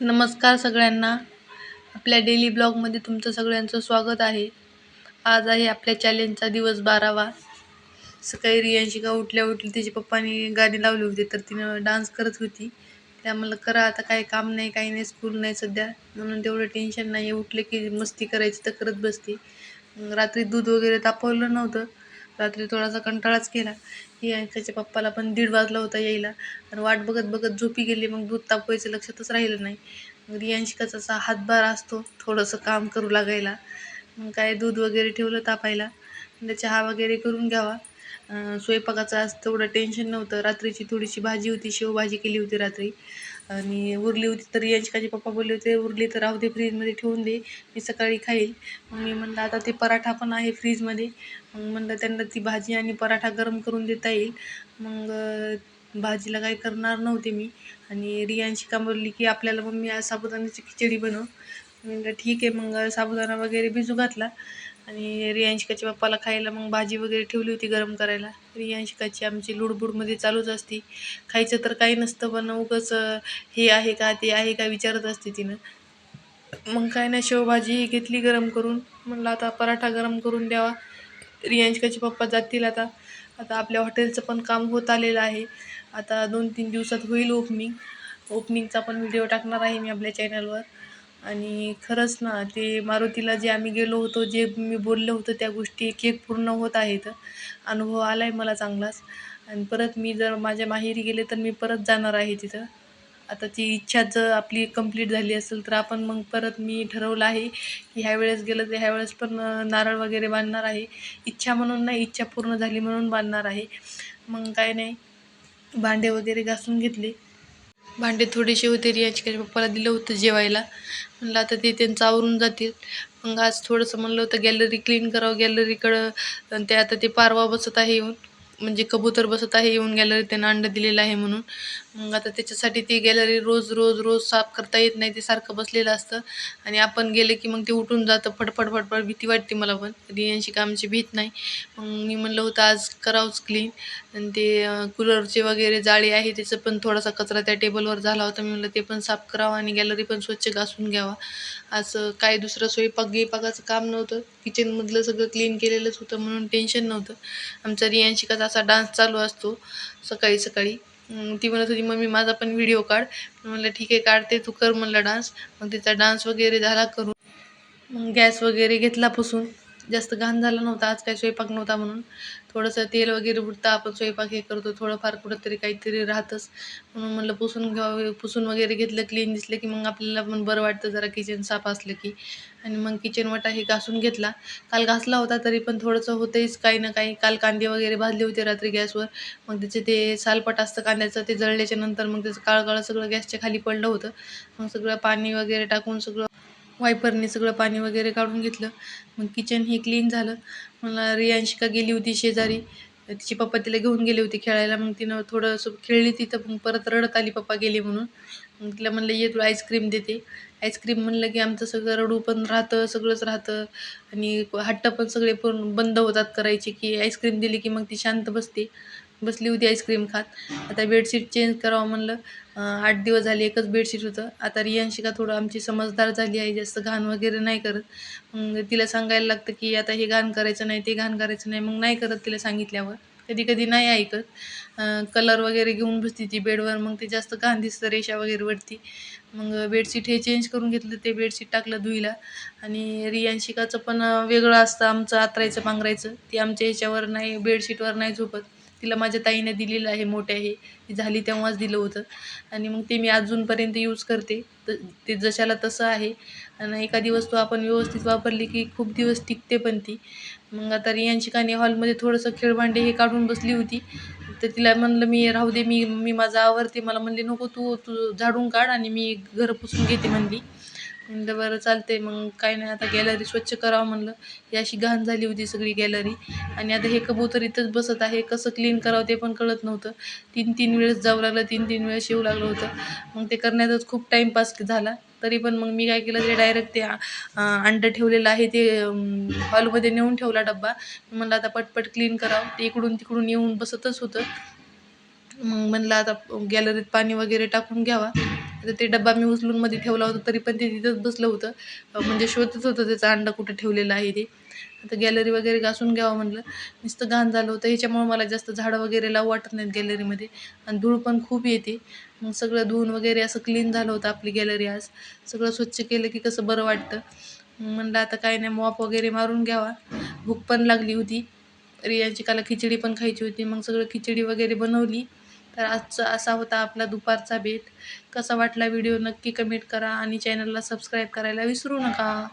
नमस्कार सगळ्यांना. आपल्या डेली ब्लॉगमध्ये तुमचं सगळ्यांचं स्वागत आहे. आज आहे आपल्या चॅलेंजचा दिवस 12वा. सकाळी रियांशिका उठली तिच्या पप्पानी गाणी लावली होती, तर तिनं डान्स करत होती. त्या म्हणलं करा, आता काही काम नाही, काही नाही, स्कूल नाही सध्या, म्हणून तेवढं टेन्शन नाही. उठले की मस्ती करायची तर करत बसते. रात्री दूध वगैरे तापवलं नव्हतं. रात्री थोडासा कंटाळाच केला. रियांशिकाच्या पप्पाला पण 1:30 वाजला होता यायला, आणि वाट बघत बघत झोपी गेली. मग दूध तापवायचं लक्षातच राहिलं नाही. मग रियांशिकाचा असा हातभार असतो थोडंसं काम करू लागायला. मग काय दूध वगैरे ठेवलं तापायला, म्हणजे चहा वगैरे करून घ्यावा. स्वयंपाकाचं आज तेवढं टेन्शन नव्हतं. रात्रीची थोडीशी भाजी होती, शेवभाजी केली होती रात्री, आणि उरली होती. तर रियांशिकाचे पप्पा बोलले होते, उरली तर राहू दे, फ्रीजमध्ये ठेवून दे, मी सकाळी खाईल. मग मी म्हणलं आता ते पराठा पण आहे फ्रीजमध्ये, मग म्हणलं त्यांना ती भाजी आणि पराठा गरम करून देता येईल. मग भाजीला काही करणार नव्हते मी. आणि रियांशिका बोलली की आपल्याला मम्मी आज साबुदाण्याची खिचडी बनव. म्हणलं ठीक आहे. मग साबुदाणा वगैरे भिजू घातला, आणि रियांशिकाच्या पप्पाला खायला मग भाजी वगैरे ठेवली होती गरम करायला. रियांशिकाची आमची लुडबुडमध्ये चालूच असती. खायचं तर काही नसतं, पण उगाच हे आहे का ते आहे का विचारत असते तिनं. मग काय नाही, शेवभाजी घेतली गरम करून. म्हणलं आता पराठा गरम करून द्यावा. रियांशिकाचे पप्पा जातील आता. आता आपल्या हॉटेलचं पण काम होत आलेलं आहे. आता 2-3 दिवसात होईल ओपनिंगचा पण व्हिडिओ टाकणार आहे मी आपल्या चॅनलवर. आणि खरंच ना, ते मारुतीला जे आम्ही गेलो होतो, जे मी बोललो होतं त्या गोष्टी एक पूर्ण होत आहेत. अनुभव आला आहे मला चांगलाच. आणि परत मी जर माझ्या माहेरी गेले तर मी परत जाणार आहे तिथं. आता ती इच्छा जर आपली कंप्लीट झाली असेल, तर आपण मग परत मी ठरवलं आहे की ह्या वेळेस गेलं तर ह्या वेळेस पण नारळ वगैरे बांधणार आहे. इच्छा म्हणून नाही, इच्छा पूर्ण झाली म्हणून बांधणार आहे. मग काय नाही, भांडे वगैरे घासून घेतले. भांडे थोडेसे होते, रियांशिकाच्या पप्पाला दिलं होतं जेवायला. म्हणलं आता ते त्यांचं आवरून जातील. मग आज थोडंसं म्हणलं होतं गॅलरी क्लीन करावं, गॅलरीकडं. आणि ते आता ते पारवा बसत आहे येऊन, म्हणजे कबूतर बसत आहे येऊन गॅलरीत, त्यांना अंडं दिलेलं आहे म्हणून. मग आता त्याच्यासाठी ती गॅलरी रोज रोज रोज साफ करता येत नाही, ते सारखं बसलेलं असतं. आणि आपण गेले की मग ते उठून जातं फडफड फडफड. भीती वाटते मला पण, रियांशिका आमची भीत नाही. मग मी म्हणलं होतं आज करावंच क्लीन. आणि ते कूलरचे वगैरे जाळी आहे, त्याचं पण थोडासा कचरा त्या टेबलवर झाला होता. मी म्हणलं ते पण साफ करावं आणि गॅलरी पण स्वच्छ घासून घ्यावा. असं काय दुसरं स्वयंपाकाचं काम नव्हतं. किचनमधलं सगळं क्लीन केलेलंच होतं, म्हणून टेन्शन नव्हतं. आमचा रियांशिकाचा असा डान्स चालू असतो सकाळी सकाळी. ती म्हणत होती मम्मी माझा पण व्हिडिओ काढ. म्हणलं ठीक आहे काढते, तू कर म्हणलं डान्स. मग तिचा डान्स वगैरे झाला करून. मग गॅस वगैरे घेतला पुसून. जास्त घाण झाला नव्हता, आज काही स्वयंपाक नव्हता म्हणून. थोडंसं तेल वगैरे उडतं, आपण स्वयंपाक हे करतो, थोडंफार कुठंतरी काहीतरी राहतंच. म्हणून म्हणलं पुसून घ्यावं. पुसून वगैरे घेतलं, क्लीन दिसलं की मग आपल्याला पण बरं वाटतं जरा किचन साफ असलं की. आणि मग किचन वटा हे घासून घेतला. काल घासला होता तरी पण थोडंसं होतंच काही ना काही. काल कांदे वगैरे भाजले होते रात्री गॅसवर. मग त्याचे ते सालपट असतं कांद्याचं, ते जळल्याच्या नंतर मग त्याचं काळं सगळं गॅसच्या खाली पडलं होतं. मग सगळं पाणी वगैरे टाकून सगळं वायपरने सगळं पाणी वगैरे काढून घेतलं. मग किचन हे क्लीन झालं. मला रियांशिका गेली होती शेजारी, तिचे पप्पा तिला घेऊन गेले होते खेळायला. मग तिनं थोडंसं खेळली तिथं, मग परत रडत आली पप्पा गेले म्हणून. मग तिला म्हणलं ये तुला आईस्क्रीम देते. आईस्क्रीम म्हणलं की आमचं सगळं रडू पण राहतं, सगळंच राहतं. आणि हट्ट पण सगळे पूर्ण बंद होतात करायचे, की आईस्क्रीम दिली की मग ती शांत बसते. बसली होती आईस्क्रीम खात. आता बेडशीट चेंज करावं म्हणलं. 8 दिवस झाले एकच बेडशीट होतं. आता रियांशिका थोडं आमची समजदार झाली आहे, जास्त घाण वगैरे नाही करत. मग तिला सांगायला लागतं की आता हे घाण करायचं नाही, ते घाण करायचं नाही. मग नाही करत तिला सांगितल्यावर. कधी कधी नाही ऐकत. कलर वगैरे घेऊन बसती ती बेडवर, मग ते जास्त घाण दिसतं, रेषा वगैरे वरती. मग बेडशीट हे चेंज करून घेतलं, ते बेडशीट टाकलं धुईला. आणि रियांशिकाचं पण वेगळं असतं आमचं आतरायचं पांघरायचं. ती आमच्या ह्याच्यावर नाही, बेडशीटवर नाही झोपत. तिला माझ्या ताईने दिलेलं आहे मोठ्या हे. ती झाली तेव्हाच दिलं होतं. आणि मग ते मी अजूनपर्यंत यूज करते. ते जशाला तसं आहे. आणि एखादी वस्तू आपण व्यवस्थित वापरली की खूप दिवस टिकते पण ती. मग आता रियांशिकाने हॉलमध्ये थोडंसं खेळभांडे हे काढून बसली होती. तर तिला म्हणलं मी राहू दे, मी मी माझं आवरते. मला म्हणली नको, तू तू झाडून काढ आणि मी घर पुसून घेते म्हणली. म्हणलं बरं चालते. मग काय नाही, आता गॅलरी स्वच्छ करावं म्हणलं. ही अशी घाण झाली होती सगळी गॅलरी. आणि आता हे कबूतर इथंच बसत आहे, कसं क्लीन करावं ते पण कळत नव्हतं. 3-3 वेळेस जावं लागलं, 3-3 वेळेस येऊ लागलं होतं. मग ते करण्यातच खूप टाईमपास झाला. तरी पण मग मी काय केलं, ते डायरेक्ट ते अंडं ठेवलेलं आहे ते हॉलमध्ये नेऊन ठेवला डब्बा. म्हणलं आता पटपट क्लीन करावं. ते इकडून तिकडून येऊन बसतच होतं. मग म्हणलं आता गॅलरीत पाणी वगैरे टाकून घ्यावा. आता ते डब्बा मी उचलून मध्ये ठेवला होता तरी पण ते तिथंच बसलं होतं. म्हणजे शोधत होतं त्याचा अंडा कुठं ठेवलेला आहे ते. आता गॅलरी वगैरे घासून घ्यावं म्हणलं. नुसतं घाण झालं होतं, ह्याच्यामुळे मला जास्त झाडं वगैरे लावू वाटत नाहीत गॅलरीमध्ये. आणि धूळ पण खूप येते. मग सगळं धुवून वगैरे असं क्लीन झालं होतं आपली गॅलरी आज. सगळं स्वच्छ केलं की कसं बरं वाटतं. म्हणलं आता काय नाही, मॉप वगैरे मारून घ्यावा. भूक पण लागली होती. रियांशिकाला खिचडी पण खायची होती. मग सगळं खिचडी वगैरे बनवली. तर आजचा असा होता आपला दुपारचा बेत. कसा वाटला व्हिडिओ नक्की कमेंट करा आणि चॅनलला सबस्क्राईब करायला विसरू नका.